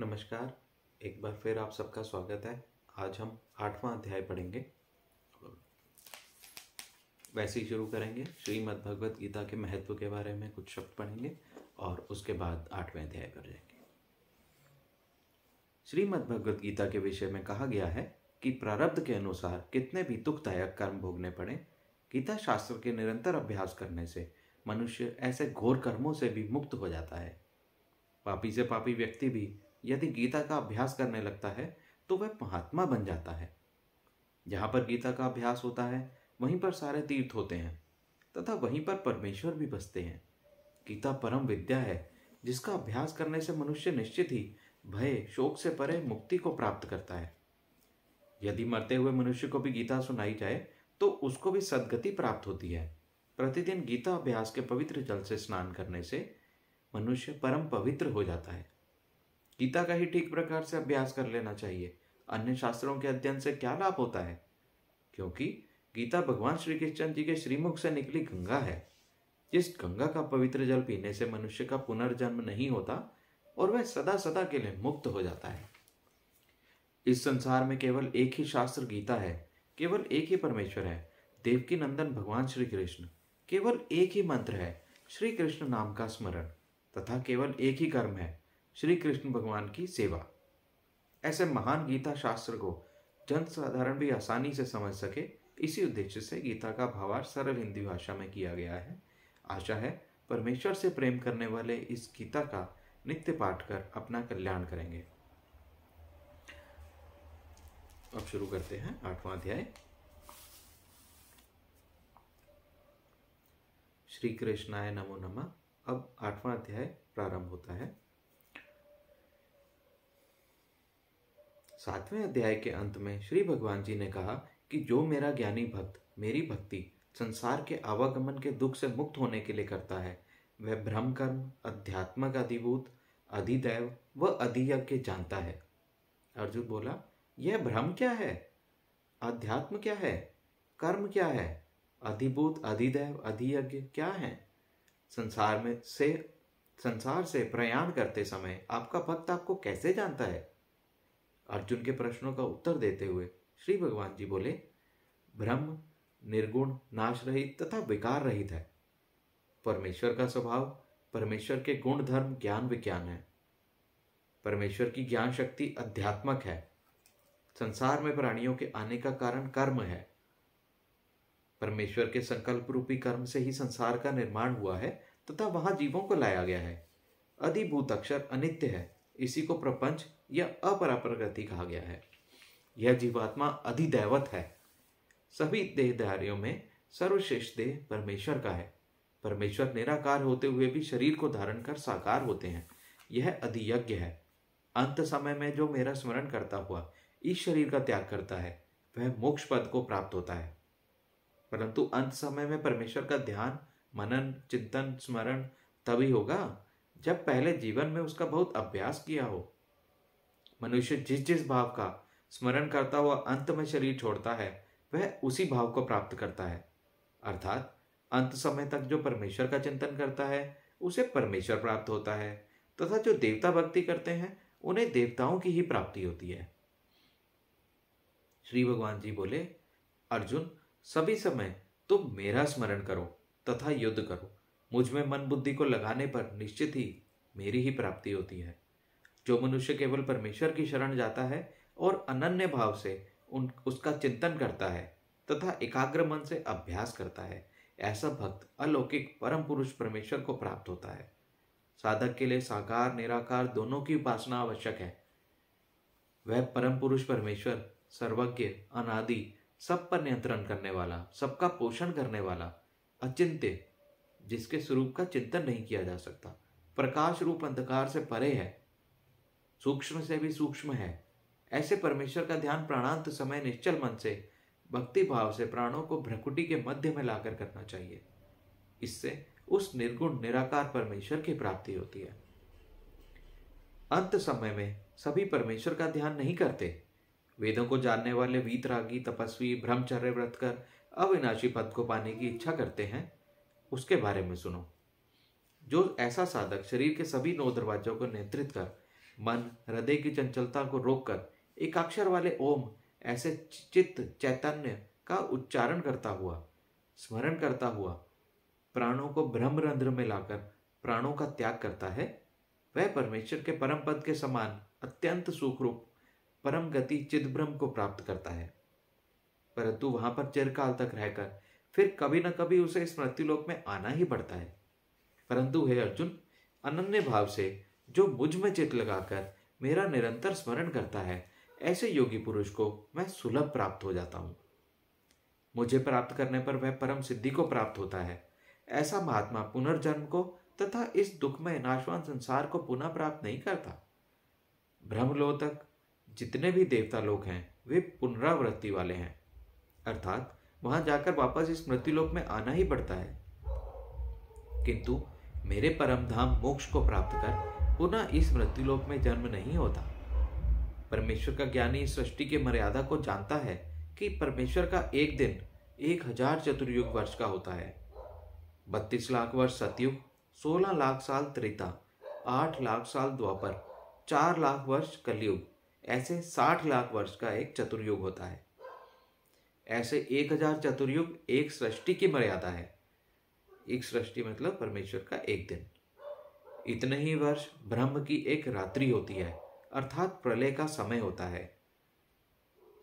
नमस्कार। एक बार फिर आप सबका स्वागत है। आज हम 8वां अध्याय पढ़ेंगे। वैसे ही शुरू करेंगे। श्रीमद् भगवत गीता के महत्व के बारे में कुछ शब्द पढ़ेंगे और उसके बाद 8वें अध्याय पर जाएंगे। श्रीमद् भगवत गीता के विषय में कहा गया है कि प्रारब्ध के अनुसार कितने भी दुखदायक कर्म भोगने पड़े, गीता शास्त्र के निरंतर अभ्यास करने से मनुष्य ऐसे घोर कर्मों से भी मुक्त हो जाता है। पापी से पापी व्यक्ति भी यदि गीता का अभ्यास करने लगता है तो वह महात्मा बन जाता है। जहाँ पर गीता का अभ्यास होता है वहीं पर सारे तीर्थ होते हैं तथा वहीं पर परमेश्वर भी बसते हैं। गीता परम विद्या है जिसका अभ्यास करने से मनुष्य निश्चित ही भय शोक से परे मुक्ति को प्राप्त करता है। यदि मरते हुए मनुष्य को भी गीता सुनाई जाए तो उसको भी सद्गति प्राप्त होती है। प्रतिदिन गीता अभ्यास के पवित्र जल से स्नान करने से मनुष्य परम पवित्र हो जाता है। गीता का ही ठीक प्रकार से अभ्यास कर लेना चाहिए। अन्य शास्त्रों के अध्ययन से क्या लाभ होता है? क्योंकि गीता भगवान श्री कृष्ण जी के श्रीमुख से निकली गंगा है। जिस गंगा का पवित्र जल पीने से मनुष्य का पुनर्जन्म नहीं होता और वह सदा सदा के लिए मुक्त हो जाता है। इस संसार में केवल एक ही शास्त्र गीता है, केवल एक ही परमेश्वर है, देवकी नंदन भगवान श्री कृष्ण। केवल एक ही मंत्र है, श्री कृष्ण नाम का स्मरण, तथा केवल एक ही कर्म है, श्री कृष्ण भगवान की सेवा। ऐसे महान गीता शास्त्र को जन साधारण भी आसानी से समझ सके, इसी उद्देश्य से गीता का भावार्थ सरल हिंदी भाषा में किया गया है। आशा है परमेश्वर से प्रेम करने वाले इस गीता का नित्य पाठ कर अपना कल्याण करेंगे। अब शुरू करते हैं 8वां अध्याय। श्री कृष्णाय नमो नमः। अब 8वां अध्याय प्रारंभ होता है। 7वें अध्याय के अंत में श्री भगवान जी ने कहा कि जो मेरा ज्ञानी भक्त मेरी भक्ति संसार के आवागमन के दुख से मुक्त होने के लिए करता है, वह ब्रह्म कर्म, अध्यात्मक अधिभूत, अधिदैव व अधियज्ञ जानता है। अर्जुन बोला, यह ब्रह्म क्या है? अध्यात्म क्या है? कर्म क्या है? अधिभूत, अधिदैव, अधियज्ञ क्या है? संसार से प्रयाण करते समय आपका भक्त आपको कैसे जानता है? अर्जुन के प्रश्नों का उत्तर देते हुए श्री भगवान जी बोले, ब्रह्म निर्गुण, नाश रहित तथा विकार रहित है। परमेश्वर का स्वभाव, परमेश्वर के गुण धर्म ज्ञान विज्ञान है। परमेश्वर की ज्ञान शक्ति अध्यात्मक है। संसार में प्राणियों के आने का कारण कर्म है। परमेश्वर के संकल्प रूपी कर्म से ही संसार का निर्माण हुआ है तथा वहां जीवों को लाया गया है। अधिभूत अक्षर अनित्य है, इसी को प्रपंच या अपराप्रकृति कहा गया है। यह जीवात्मा अधिदैवत है। सभी देहधारियों में सर्वश्रेष्ठ देह परमेश्वर का है। परमेश्वर निराकार होते हुए भी शरीर को धारण कर साकार होते हैं। यह अधियज्ञ है। अंत समय में जो मेरा स्मरण करता हुआ इस शरीर का त्याग करता है वह मोक्ष पद को प्राप्त होता है। परंतु अंत समय में परमेश्वर का ध्यान, मनन, चिंतन, स्मरण तभी होगा जब पहले जीवन में उसका बहुत अभ्यास किया हो। मनुष्य जिस जिस भाव का स्मरण करता हुआ अंत में शरीर छोड़ता है वह उसी भाव को प्राप्त करता है। अर्थात अंत समय तक जो परमेश्वर का चिंतन करता है उसे परमेश्वर प्राप्त होता है तथा जो देवता भक्ति करते हैं उन्हें देवताओं की ही प्राप्ति होती है। श्री भगवान जी बोले, अर्जुन, सभी समय तुम मेरा स्मरण करो तथा युद्ध करो। मुझ में मन बुद्धि को लगाने पर निश्चित ही मेरी ही प्राप्ति होती है। जो मनुष्य केवल परमेश्वर की शरण जाता है और अनन्य भाव से उसका चिंतन करता है तथा एकाग्र मन से अभ्यास करता है, ऐसा भक्त अलौकिक परम पुरुष परमेश्वर को प्राप्त होता है। साधक के लिए साकार निराकार दोनों की उपासना आवश्यक है। वह परम पुरुष परमेश्वर सर्वज्ञ, अनादि, सब पर नियंत्रण करने वाला, सबका पोषण करने वाला, अचिंत्य, जिसके स्वरूप का चिंतन नहीं किया जा सकता, प्रकाश रूप अंधकार से परे है, सूक्ष्म से भी सूक्ष्म है। ऐसे परमेश्वर का ध्यान प्राणांत समय निश्चल मन से भक्ति भाव से प्राणों को भ्रकुटी के मध्य में लाकर करना चाहिए। इससे उस निर्गुण निराकार परमेश्वर की प्राप्ति होती है। अंत समय में सभी परमेश्वर का ध्यान नहीं करते। वेदों को जानने वाले वीतरागी तपस्वी ब्रह्मचर्य व्रत कर अविनाशी पद को पाने की इच्छा करते हैं, उसके बारे में सुनो। जो ऐसा साधक शरीर के सभी 9 दरवाजों को नियंत्रित कर मन हृदय की चंचलता को रोककर एकाक्षर वाले ओम ऐसे चित्त चैतन्य का उच्चारण करता हुआ, स्मरण करता हुआ प्राणों को ब्रह्मरंध्र में लाकर प्राणों का त्याग करता है, वह परमेश्वर के परम पद के समान अत्यंत सुखरूप परम गति चिदब्रह्म को प्राप्त करता है। परंतु वहां पर चिरकाल तक रहकर फिर कभी न कभी उसे स्मृतिलोक में आना ही पड़ता है। परंतु हे अर्जुन, अनन्य भाव से जो मुझ में चित्त लगाकर मेरा निरंतर स्मरण करता है, ऐसे योगी पुरुष को मैं सुलभ प्राप्त हो जाता हूं। मुझे प्राप्त करने पर वह परम सिद्धि को प्राप्त होता है। ऐसा महात्मा पुनर्जन्म को तथा इस दुखमय नाशवान संसार को पुनः प्राप्त नहीं करता। ब्रह्मलोक तक जितने भी देवता लोग हैं वे पुनरावृत्ति वाले हैं, अर्थात वहां जाकर वापस इस मृत्युलोक में आना ही पड़ता है। किंतु मेरे परम धाम मोक्ष को प्राप्त कर पुनः इस मृत्युलोक में जन्म नहीं होता। परमेश्वर का ज्ञानी सृष्टि की मर्यादा को जानता है कि परमेश्वर का एक दिन 1000 चतुर्युग वर्ष का होता है। 32 लाख वर्ष सतयुग, 16 लाख साल त्रेता, 8 लाख साल द्वापर, 4 लाख वर्ष कलयुग, ऐसे 60 लाख वर्ष का एक चतुर्युग होता है। ऐसे 1000 चतुर्युग एक सृष्टि की मर्यादा है। एक सृष्टि मतलब परमेश्वर का एक दिन। इतने ही वर्ष ब्रह्म की एक रात्रि होती है, अर्थात प्रलय का समय होता है।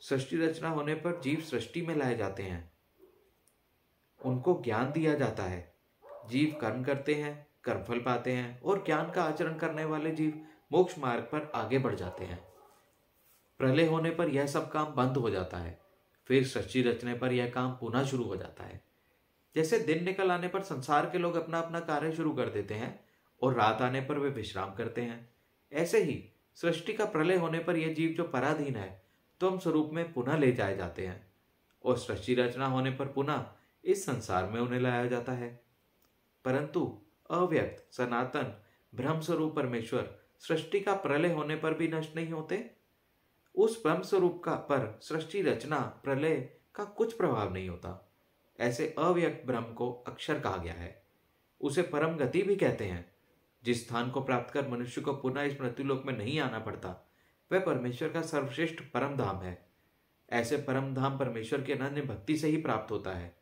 सृष्टि रचना होने पर जीव सृष्टि में लाए जाते हैं, उनको ज्ञान दिया जाता है। जीव कर्म करते हैं, कर्मफल पाते हैं और ज्ञान का आचरण करने वाले जीव मोक्ष मार्ग पर आगे बढ़ जाते हैं। प्रलय होने पर यह सब काम बंद हो जाता है, फिर सृष्टि रचने पर यह काम पुनः शुरू हो जाता है। जैसे दिन निकल आने पर संसार के लोग अपना अपना कार्य शुरू कर देते हैं और रात आने पर वे विश्राम करते हैं, ऐसे ही सृष्टि का प्रलय होने पर यह जीव जो पराधीन है तुम स्वरूप में पुनः ले जाए जाते हैं और सृष्टि रचना होने पर पुनः इस संसार में उन्हें लाया जाता है। परंतु अव्यक्त सनातन ब्रह्म स्वरूप परमेश्वर सृष्टि का प्रलय होने पर भी नष्ट नहीं होते। उस ब्रह्म स्वरूप का पर सृष्टि रचना प्रलय का कुछ प्रभाव नहीं होता। ऐसे अव्यक्त ब्रह्म को अक्षर कहा गया है। उसे परम गति भी कहते हैं। जिस स्थान को प्राप्त कर मनुष्य को पुनः इस मृत्युलोक में नहीं आना पड़ता, वह परमेश्वर का सर्वश्रेष्ठ परम धाम है। ऐसे परम धाम परमेश्वर के अनन्य भक्ति से ही प्राप्त होता है।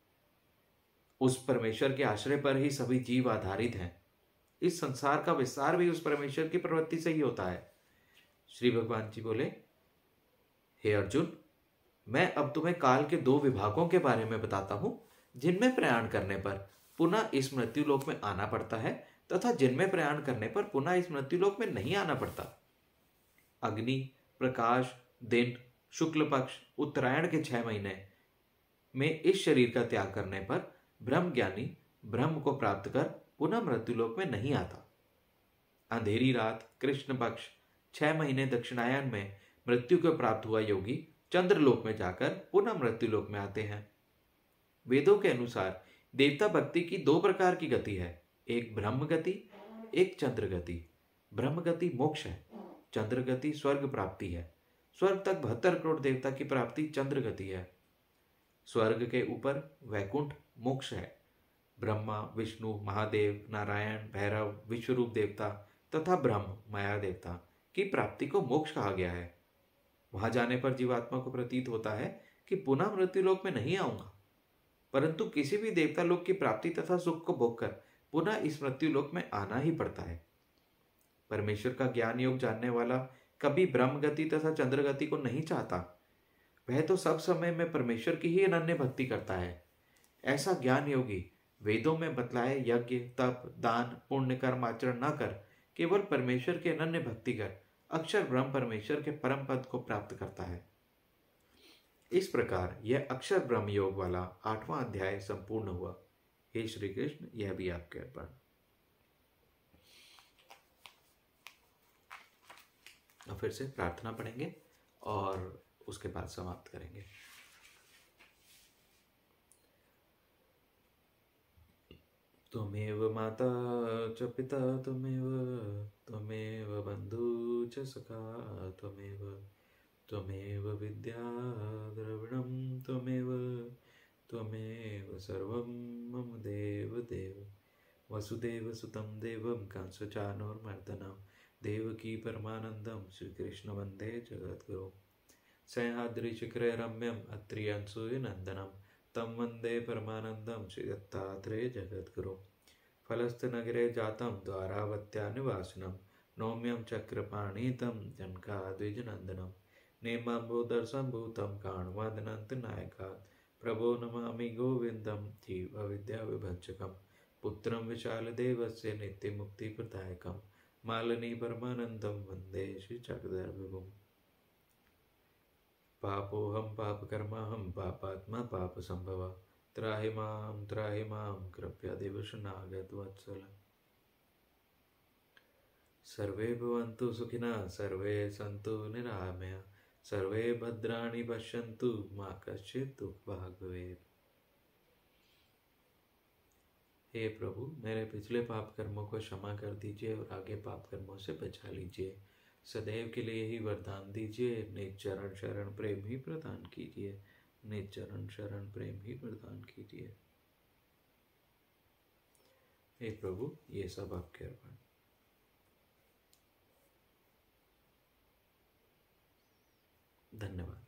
उस परमेश्वर के आश्रय पर ही सभी जीव आधारित हैं। इस संसार का विस्तार भी उस परमेश्वर की प्रवृत्ति से ही होता है। श्री भगवान जी बोले, हे अर्जुन, मैं अब तुम्हें काल के 2 विभागों के बारे में बताता हूं, जिनमें प्रयाण करने पर पुनः इस मृत्युलोक में आना पड़ता है तथा जिनमें प्रयाण करने पर पुनः इस मृत्युलोक में नहीं आना पड़ता। अग्नि, प्रकाश, दिन, शुक्ल पक्ष, उत्तरायण के 6 महीने में इस शरीर का त्याग करने पर ब्रह्म ज्ञानी ब्रह्म को प्राप्त कर पुनः मृत्युलोक में नहीं आता। अंधेरी रात कृष्ण पक्ष 6 महीने दक्षिणायन में मृत्यु को प्राप्त हुआ योगी चंद्रलोक में जाकर पुनः मृत्युलोक में आते हैं। वेदों के अनुसार देवता भक्ति की 2 प्रकार की गति है, एक ब्रह्म गति, एक चंद्र गति। ब्रह्म गति मोक्ष है, चंद्र गति स्वर्ग प्राप्ति है। स्वर्ग तक 72 करोड़ देवता की प्राप्ति चंद्र गति है। स्वर्ग के ऊपर वैकुंठ मोक्ष है। ब्रह्मा, विष्णु, महादेव, नारायण, भैरव, विश्वरूप देवता तथा ब्रह्म माया देवता की प्राप्ति को मोक्ष कहा गया है। वहां जाने पर जीवात्मा को प्रतीत होता है कि पुनः मृत्युलोक में नहीं आऊंगा, परंतु किसी भी देवता लोक की प्राप्ति तथा सुख को भोगकर पुनः इस मृत्युलोक में आना ही पड़ता है। परमेश्वर का ज्ञान योग जानने वाला कभी ब्रह्म गति तथा चंद्र गति को नहीं चाहता। वह तो सब समय में परमेश्वर की ही अनन्य भक्ति करता है। ऐसा ज्ञान योगी वेदों में बतलाए यज्ञ, तप, दान, पुण्य कर्म आचरण न कर केवल परमेश्वर के अनन्य भक्ति कर अक्षर ब्रह्म परमेश्वर के परम पद को प्राप्त करता है। इस प्रकार यह अक्षर ब्रह्म योग वाला 8वां अध्याय संपूर्ण हुआ। हे श्री कृष्ण, यह भी आपके अर्पण। और फिर से प्रार्थना पढ़ेंगे और उसके बाद समाप्त करेंगे। त्वमेव माता च पिता त्वमेव बंधु च सखा त्वमेव विद्या द्रविणं त्वमेव सर्वं मम देव वसुदेव सुतं देवं कंसचाणूरमर्दनं देवकी परमानंदम श्री कृष्ण वंदे जगद्गुरु। सह्याद्रिशिखरे रम्यम अत्रियांशूय नंदनम तम वंदे परमानंदम श्री दत्तात्रेय जगद्गुरु। फलस्तनगरे जातं द्वारावत्या निवासिनं नौम्यं चक्रपाणितं जनकाद्विजनन्दनं नेमाम्बोदरसम्भूतं काण्वादनन्तनायकात् प्रभो नमामि गोविन्दं जीवविद्याविभञ्जकं पुत्रं विशालदेवस्य नित्यमुक्तिप्रदायकं मालिनी परमानन्दं वन्दे श्रीचक्रधरविभुम्। पापोऽहं पापकर्माहं पापात्मा पापसम्भवा त्राहि मां कृपयादेव शरणागतवत्सल। सर्वे भवन्तु सुखिनः सर्वे सन्तु निरामया सर्वे भद्राणि पश्यन्तु मा कश्चित् दुःखभाग् भवेत्। हे प्रभु, मेरे पिछले पाप कर्मों को क्षमा कर दीजिए और आगे पाप कर्मों से बचा लीजिए। सदैव के लिए ही वरदान दीजिए। निज चरण शरण प्रेम ही प्रदान कीजिए। निज चरण शरण प्रेम ही प्रदान कीजिए। हे प्रभु, ये सब आपके अर्पण। धन्यवाद।